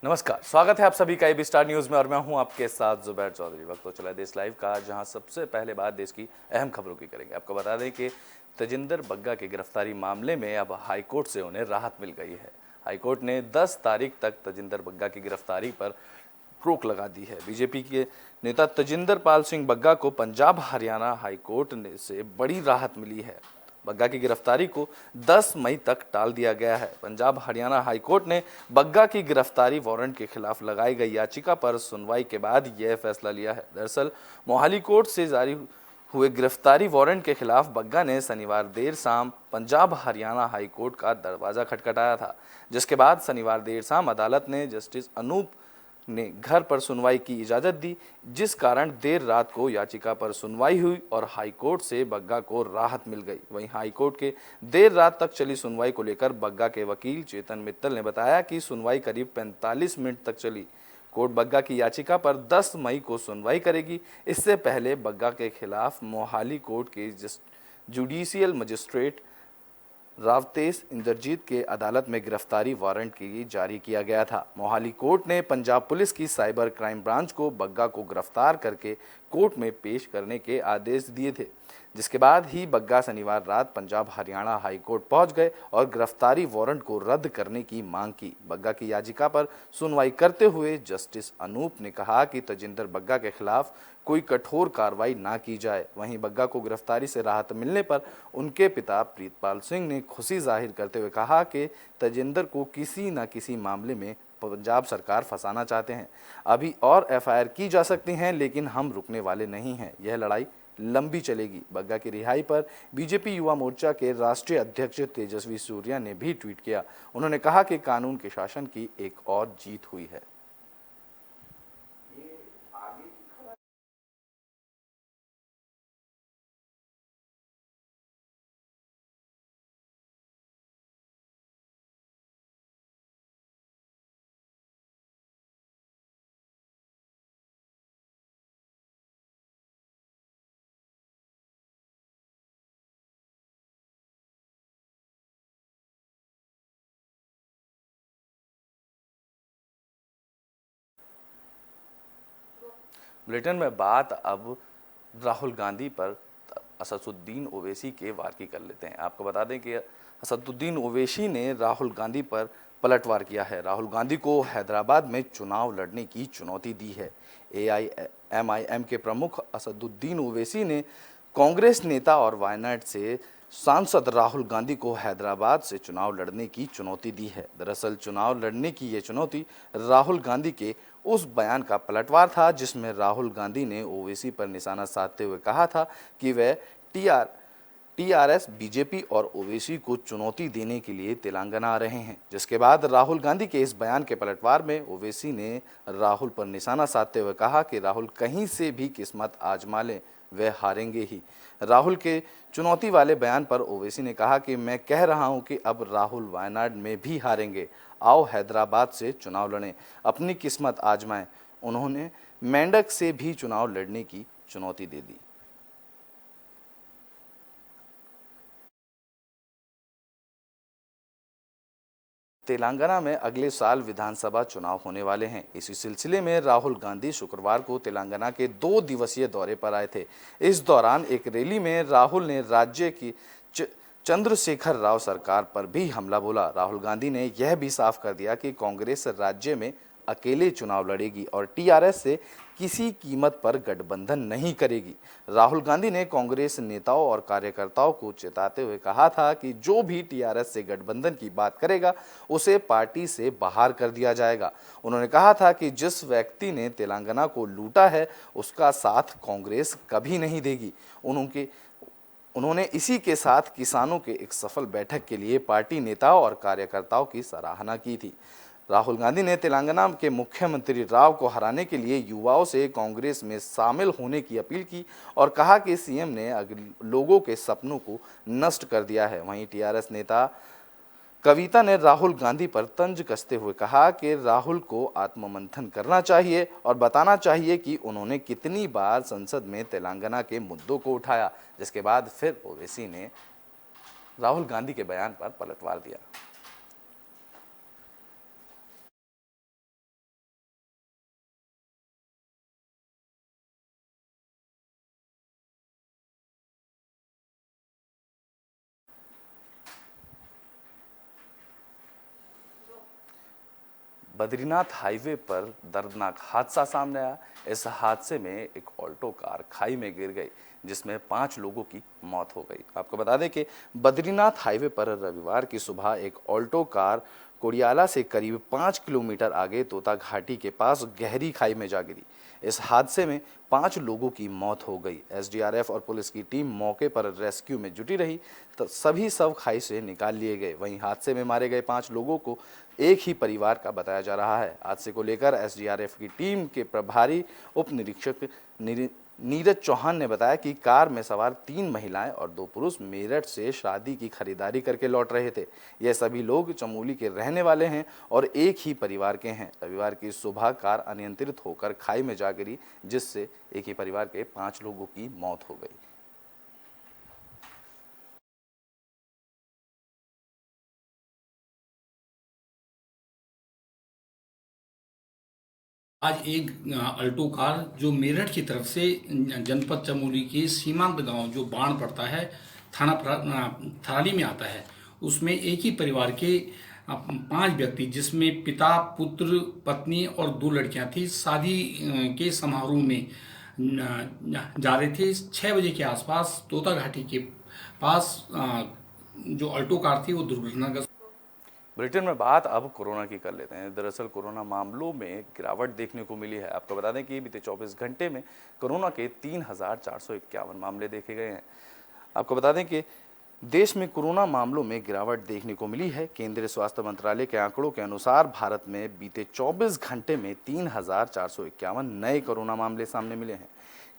नमस्कार, स्वागत है आप सभी का एबी स्टार न्यूज में और मैं हूं आपके साथ जुबैर चौधरी। वक्त तो चला देश लाइव का, जहां सबसे पहले बात देश की अहम खबरों की करेंगे। आपको बता दें कि तजिंदर बग्गा की गिरफ्तारी मामले में अब हाईकोर्ट से उन्हें राहत मिल गई है। हाईकोर्ट ने 10 तारीख तक तजिंदर बग्गा की गिरफ्तारी पर रोक लगा दी है। बीजेपी के नेता तजिंदर पाल सिंह बग्गा को पंजाब हरियाणा हाईकोर्ट से बड़ी राहत मिली है। बग्गा की गिरफ्तारी को 10 मई तक टाल दिया गया है। पंजाब हरियाणा हाईकोर्ट ने बग्गा की गिरफ्तारी वारंट के खिलाफ लगाई गई याचिका पर सुनवाई के बाद यह फैसला लिया है। दरअसल मोहाली कोर्ट से जारी हुए गिरफ्तारी वारंट के खिलाफ बग्गा ने शनिवार देर शाम पंजाब हरियाणा हाईकोर्ट का दरवाजा खटखटाया था, जिसके बाद शनिवार देर शाम अदालत ने जस्टिस अनूप ने घर पर सुनवाई की इजाजत दी, जिस कारण देर रात को याचिका पर सुनवाई हुई और हाईकोर्ट से बग्गा को राहत मिल गई। वहीं हाईकोर्ट के देर रात तक चली सुनवाई को लेकर बग्गा के वकील चेतन मित्तल ने बताया कि सुनवाई करीब 45 मिनट तक चली। कोर्ट बग्गा की याचिका पर 10 मई को सुनवाई करेगी। इससे पहले बग्गा के खिलाफ मोहाली कोर्ट के जुडिशियल मजिस्ट्रेट रावतेश इंद्रजीत के अदालत में गिरफ्तारी वारंट की जारी किया गया था। मोहाली कोर्ट ने पंजाब पुलिस की साइबर क्राइम ब्रांच को बग्गा को गिरफ्तार करके कोर्ट में पेश करने के आदेश दिए थे, जिसके बाद ही बग्गा शनिवार रात पंजाब हरियाणा हाई कोर्ट पहुंच गए और गिरफ्तारी वारंट को रद्द करने की मांग की। बग्गा की याचिका पर सुनवाई करते हुए जस्टिस अनूप ने कहा कि तजिंदर बग्गा के खिलाफ कोई कठोर कार्रवाई ना की जाए। वहीं बग्गा को गिरफ्तारी से राहत मिलने पर उनके पिता प्रीतपाल सिंह ने खुशी जाहिर करते हुए कहा कि तजिंदर को किसी न किसी मामले में पंजाब सरकार फंसाना चाहते हैं। अभी और एफआईआर की जा सकती हैं, लेकिन हम रुकने वाले नहीं हैं। यह लड़ाई लंबी चलेगी। बग्गा की रिहाई पर बीजेपी युवा मोर्चा के राष्ट्रीय अध्यक्ष तेजस्वी सूर्या ने भी ट्वीट किया। उन्होंने कहा कि कानून के शासन की एक और जीत हुई है। बुलेटिन में बात अब राहुल गांधी पर असदुद्दीन ओवैसी के वार की कर लेते हैं। आपको बता दें कि असदुद्दीन ओवैसी ने राहुल गांधी पर पलटवार किया है। राहुल गांधी को हैदराबाद में चुनाव लड़ने की चुनौती दी है। एआईएमआईएम के प्रमुख असदुद्दीन ओवैसी ने कांग्रेस नेता और वायनाड से सांसद राहुल गांधी को हैदराबाद से चुनाव लड़ने की चुनौती दी है। दरअसल चुनाव लड़ने की ये चुनौती राहुल गांधी के उस बयान का पलटवार था, जिसमें राहुल गांधी ने ओवैसी पर निशाना साधते हुए कहा था कि वह टीआरएस, बीजेपी और ओवैसी को चुनौती देने के लिए तेलंगाना आ रहे हैं। जिसके बाद राहुल गांधी के इस बयान के पलटवार में ओवैसी ने राहुल पर निशाना साधते हुए कहा कि राहुल कहीं से भी किस्मत आजमा लें, वे हारेंगे ही। राहुल के चुनौती वाले बयान पर ओवैसी ने कहा कि मैं कह रहा हूं कि अब राहुल वायनाड में भी हारेंगे। आओ हैदराबाद से चुनाव लड़ें, अपनी किस्मत आजमाएं। उन्होंने मेंढक से भी चुनाव लड़ने की चुनौती दे दी। तेलंगाना में अगले साल विधानसभा चुनाव होने वाले हैं। इसी सिलसिले में राहुल गांधी शुक्रवार को तेलंगाना के 2 दिवसीय दौरे पर आए थे। इस दौरान एक रैली में राहुल ने राज्य की चंद्रशेखर राव सरकार पर भी हमला बोला। राहुल गांधी ने यह भी साफ कर दिया कि कांग्रेस राज्य में अकेले चुनाव लड़ेगी और टीआरएस से किसी कीमत पर गठबंधन नहीं करेगी। राहुल गांधी ने कांग्रेस नेताओं और कार्यकर्ताओं को चेताते हुए कहा था कि जो भी टीआरएस से गठबंधन की बात करेगा उसे पार्टी से बाहर कर दिया जाएगा। उन्होंने कहा था कि जिस व्यक्ति ने तेलंगाना को लूटा है उसका साथ कांग्रेस कभी नहीं देगी। उन्होंने इसी के साथ किसानों के एक सफल बैठक के लिए पार्टी नेताओं और कार्यकर्ताओं की सराहना की थी। राहुल गांधी ने तेलंगाना के मुख्यमंत्री राव को हराने के लिए युवाओं से कांग्रेस में शामिल होने की अपील की और कहा कि सीएम ने लोगों के सपनों को नष्ट कर दिया है। वहीं टीआरएस नेता कविता ने राहुल गांधी पर तंज कसते हुए कहा कि राहुल को आत्ममंथन करना चाहिए और बताना चाहिए कि उन्होंने कितनी बार संसद में तेलंगाना के मुद्दों को उठाया। जिसके बाद फिर ओवैसी ने राहुल गांधी के बयान पर पलटवार दिया। बद्रीनाथ हाईवे पर दर्दनाक हादसा सामने आया। इस हादसे में एक ऑल्टो कार खाई में गिर गई, जिसमें 5 लोगों की मौत हो गई। आपको बता दें कि बद्रीनाथ हाईवे पर रविवार की सुबह एक ऑल्टो कार कोडियाला से करीब 5 किलोमीटर आगे तोता घाटी के पास गहरी खाई में जा गिरी। इस हादसे में 5 लोगों की मौत हो गई। एसडीआरएफ और पुलिस की टीम मौके पर रेस्क्यू में जुटी रही, तो सभी शव खाई से निकाल लिए गए। वहीं हादसे में मारे गए 5 लोगों को एक ही परिवार का बताया जा रहा है। हादसे को लेकर एसडीआरएफ की टीम के प्रभारी उप निरीक्षक नीरज चौहान ने बताया कि कार में सवार 3 महिलाएं और 2 पुरुष मेरठ से शादी की खरीदारी करके लौट रहे थे। ये सभी लोग चमोली के रहने वाले हैं और एक ही परिवार के हैं। रविवार की सुबह कार अनियंत्रित होकर खाई में जा गिरी, जिससे एक ही परिवार के 5 लोगों की मौत हो गई। आज एक अल्टो कार जो मेरठ की तरफ से जनपद चमोली के सीमांत गांव जो बाण पड़ता है, थराली में आता है, उसमें एक ही परिवार के 5 व्यक्ति, जिसमें पिता, पुत्र, पत्नी और 2 लड़कियां थी, शादी के समारोह में जा रहे थे। 6 बजे के आसपास तोता घाटी के पास जो अल्टो कार थी वो दुर्घटनाग्रस्त। ब्रिटेन में बात अब कोरोना की कर लेते हैं। दरअसल कोरोना मामलों में गिरावट देखने को मिली है। आपको बता दें कि बीते 24 घंटे में कोरोना के 3,451 मामले देखे गए हैं। आपको बता दें कि देश में कोरोना मामलों में गिरावट देखने को मिली है। केंद्रीय स्वास्थ्य मंत्रालय के आंकड़ों के अनुसार भारत में बीते 24 घंटे में 3,451 नए कोरोना मामले सामने मिले हैं।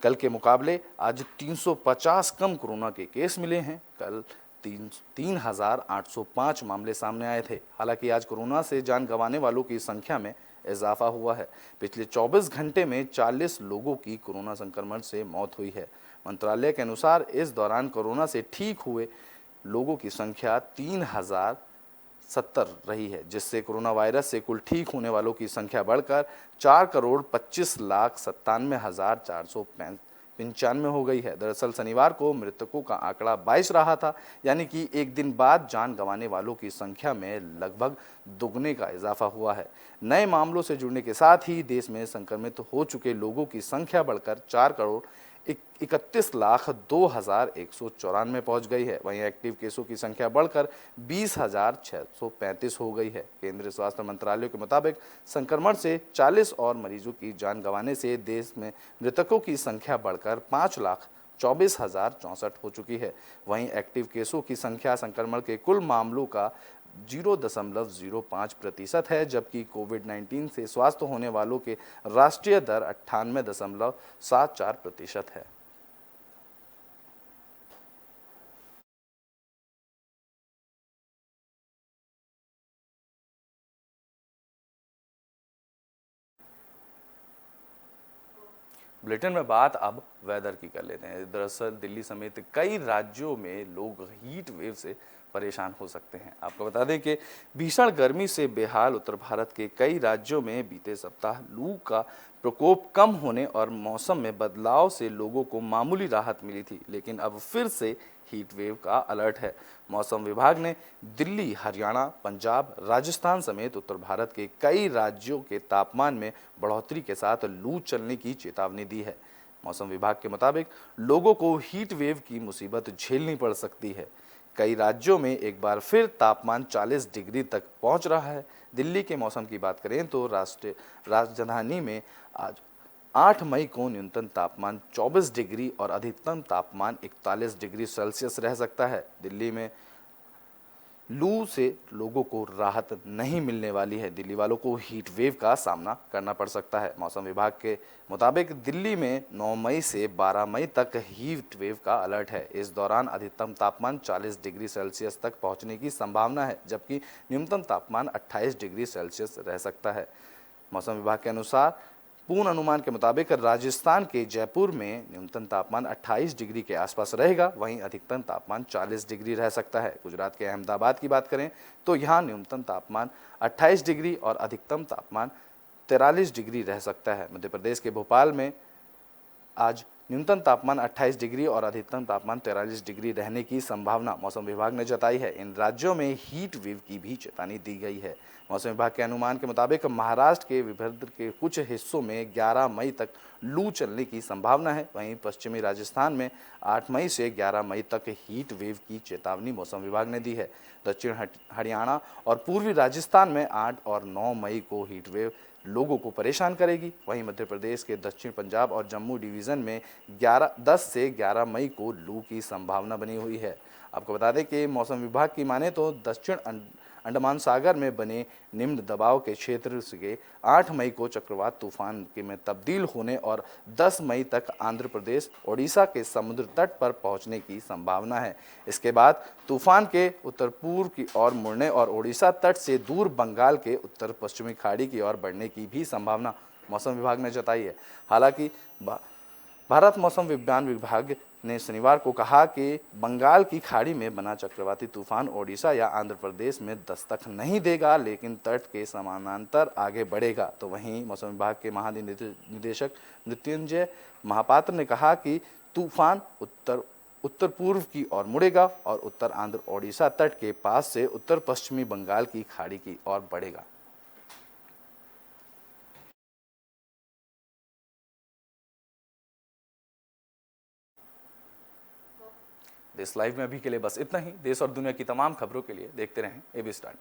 कल के मुकाबले आज 350 कम कोरोना के केस मिले हैं। कल 3,805 मामले सामने आए थे। हालांकि आज कोरोना से जान गंवाने वालों की संख्या में इजाफा हुआ है। पिछले 24 घंटे में 40 लोगों की कोरोना संक्रमण से मौत हुई है। मंत्रालय के अनुसार इस दौरान कोरोना से ठीक हुए लोगों की संख्या 3,070 रही है, जिससे कोरोना वायरस से कुल ठीक होने वालों की संख्या बढ़कर 4,25,97,495 हो गई है। दरअसल शनिवार को मृतकों का आंकड़ा 22 रहा था, यानी कि एक दिन बाद जान गंवाने वालों की संख्या में लगभग दुगने का इजाफा हुआ है। नए मामलों से जुड़ने के साथ ही देश में संक्रमित हो चुके लोगों की संख्या बढ़कर 4,31,02,194 पहुंच गई है। वहीं एक्टिव केसों की संख्या बढ़कर 20,635 हो गई है। केंद्रीय स्वास्थ्य मंत्रालय के मुताबिक संक्रमण से 40 और मरीजों की जान गंवाने से देश में मृतकों की संख्या बढ़कर 5,24,064 हो चुकी है। वहीं एक्टिव केसों की संख्या संक्रमण के कुल मामलों का 0.05% है, जबकि कोविड-19 से स्वस्थ होने वालों के राष्ट्रीय दर 98.74% है। बुलेटिन में बात अब वेदर की कर लेते हैं। दरअसल दिल्ली समेत कई राज्यों में लोग हीट वेव से परेशान हो सकते हैं। आपको बता दें कि भीषण गर्मी से बेहाल उत्तर भारत के कई राज्यों में बीते सप्ताह लू का प्रकोप कम होने और मौसम में बदलाव से लोगों को मामूली राहत मिली थी, लेकिन अब फिर से हीट वेव का अलर्ट है। मौसम विभाग ने दिल्ली, हरियाणा, पंजाब, राजस्थान समेत उत्तर भारत के कई राज्यों के तापमान में बढ़ोतरी के साथ लू चलने की चेतावनी दी है। मौसम विभाग के मुताबिक लोगों को हीट वेव की मुसीबत झेलनी पड़ सकती है। कई राज्यों में एक बार फिर तापमान 40 डिग्री तक पहुंच रहा है। दिल्ली के मौसम की बात करें तो राष्ट्रीय राजधानी में आज 8 मई को न्यूनतम तापमान 24 डिग्री और अधिकतम तापमान 41 डिग्री सेल्सियस रह सकता है। दिल्ली में लू से लोगों को राहत नहीं मिलने वाली है। दिल्ली वालों को हीट वेव का सामना करना पड़ सकता है। मौसम विभाग के मुताबिक दिल्ली में 9 मई से 12 मई तक हीट वेव का अलर्ट है। इस दौरान अधिकतम तापमान 40 डिग्री सेल्सियस तक पहुंचने की संभावना है, जबकि न्यूनतम तापमान 28 डिग्री सेल्सियस रह सकता है। मौसम विभाग के अनुसार पूर्ण अनुमान के मुताबिक राजस्थान के जयपुर में न्यूनतम तापमान 28 डिग्री के आसपास रहेगा, वहीं अधिकतम तापमान 40 डिग्री रह सकता है। गुजरात के अहमदाबाद की बात करें तो यहाँ न्यूनतम तापमान 28 डिग्री और अधिकतम तापमान 43 डिग्री रह सकता है। मध्य प्रदेश के भोपाल में आज न्यूनतम तापमान 28 डिग्री और अधिकतम तापमान 43 डिग्री रहने की संभावना मौसम विभाग ने जताई है। इन राज्यों में हीट वेव की भी चेतावनी दी गई है। मौसम विभाग के अनुमान के मुताबिक महाराष्ट्र के विदर्भ के कुछ हिस्सों में 11 मई तक लू चलने की संभावना है। वहीं पश्चिमी राजस्थान में 8 मई से 11 मई तक हीट वेव की चेतावनी मौसम विभाग ने दी है। दक्षिण हरियाणा और पूर्वी राजस्थान में 8 और 9 मई को हीट वेव लोगों को परेशान करेगी। वहीं मध्य प्रदेश के दक्षिण पंजाब और जम्मू डिवीज़न में 10 से 11 मई को लू की संभावना बनी हुई है। आपको बता दें कि मौसम विभाग की माने तो दक्षिण अंडमान सागर में बने निम्न दबाव के क्षेत्र से 8 मई को चक्रवात तूफान के में तब्दील होने और 10 मई तक आंध्र प्रदेश ओडिशा के समुद्र तट पर पहुंचने की संभावना है। इसके बाद तूफान के उत्तर पूर्व की ओर मुड़ने और ओडिशा तट से दूर बंगाल के उत्तर पश्चिमी खाड़ी की ओर बढ़ने की भी संभावना मौसम विभाग ने जताई है। हालांकि भारत मौसम विज्ञान विभाग ने शनिवार को कहा कि बंगाल की खाड़ी में बना चक्रवाती तूफान ओडिशा या आंध्र प्रदेश में दस्तक नहीं देगा, लेकिन तट के समानांतर आगे बढ़ेगा। तो वहीं मौसम विभाग के महानिदेशक मृत्युंजय महापात्र ने कहा कि तूफान उत्तर पूर्व की ओर मुड़ेगा और उत्तर आंध्र ओडिशा तट के पास से उत्तर पश्चिमी बंगाल की खाड़ी की ओर बढ़ेगा। देश लाइव में अभी के लिए बस इतना ही। देश और दुनिया की तमाम खबरों के लिए देखते रहें एबी स्टार।